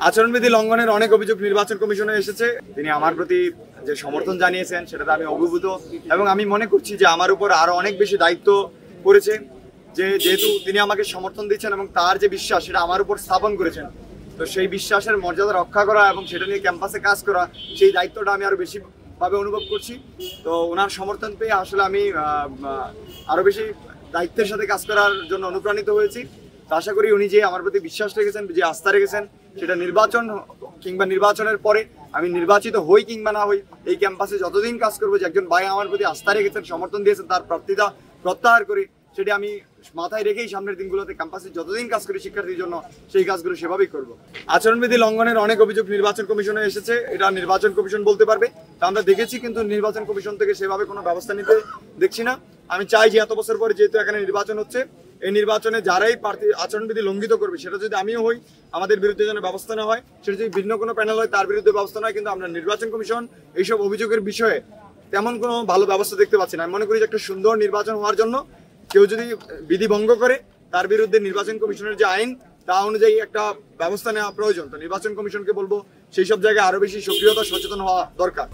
আচরণবিধি লঙ্ঘনের অনেক অভিযোগ নির্বাচন কমিশনে এসেছে। তিনি আমার প্রতি যে সমর্থন জানিয়েছেন সেটাতে আমি অভিভূত এবং আমি মনে করছি যে আমার উপর আরো অনেক বেশি দায়িত্ব পড়েছে, যেহেতু তিনি আমাকে সমর্থন দিচ্ছেন এবং তার যে বিশ্বাস সেটা আমার উপর স্থাপন করেছেন, তো সেই বিশ্বাসের মর্যাদা রক্ষা করা এবং সেটা নিয়ে ক্যাম্পাসে কাজ করা, সেই দায়িত্বটা আমি আরো বেশি ভাবে অনুভব করছি। তো ওনার সমর্থন পেয়ে আসলে আমি আরো বেশি দায়িত্বের সাথে কাজ করার জন্য অনুপ্রাণিত হয়েছি। তো আশা করি উনি যে আমার প্রতি বিশ্বাস রেখেছেন, যে আস্থা রেখেছেন, সেটা নির্বাচন কিংবা নির্বাচনের পরে আমি নির্বাচিত হই কিংবা না হই, এই ক্যাম্পাসে যতদিন কাজ করবো, যে একজন ভাই আমার প্রতি আস্থা রেখেছেন, সমর্থন দিয়েছেন, তার প্রার্থিতা প্রত্যাহার করে সেটা আমি মাথায় রেখেই সামনের দিনগুলোতে ক্যাম্পাসে যতদিন কাজ করি শিক্ষার্থীর জন্য সেই কাজগুলো সেভাবেই করব। আচরণবিধি লঙ্ঘনের অনেক অভিযোগ নির্বাচন কমিশনে এসেছে, এটা নির্বাচন কমিশন বলতে পারবে, তা আমরা দেখেছি, কিন্তু নির্বাচন কমিশন থেকে সেভাবে কোনো ব্যবস্থা নিতে দেখছি না। আমি চাই যে এত বছর পরে যেহেতু এখানে নির্বাচন হচ্ছে, এই নির্বাচনে যারাই প্রার্থী আচরণবিধি লঙ্ঘিত করবে, সেটা যদি আমিও হই, আমাদের বিরুদ্ধে যেন ব্যবস্থা না হয়, সেটা যদি ভিন্ন কোনো প্যানেল হয় তার বিরুদ্ধে ব্যবস্থা নয়। কিন্তু আমরা নির্বাচন কমিশন এইসব অভিযোগের বিষয়ে তেমন কোনো ভালো ব্যবস্থা দেখতে পাচ্ছি না। আমি মনে করি যে একটা সুন্দর নির্বাচন হওয়ার জন্য কেউ যদি বিধি ভঙ্গ করে, তার বিরুদ্ধে নির্বাচন কমিশনের যে আইন তা অনুযায়ী একটা ব্যবস্থা নেওয়া প্রয়োজন। তো নির্বাচন কমিশনকে বলবো সেই সব জায়গায় আরো বেশি সক্রিয়তা, সচেতন হওয়া দরকার।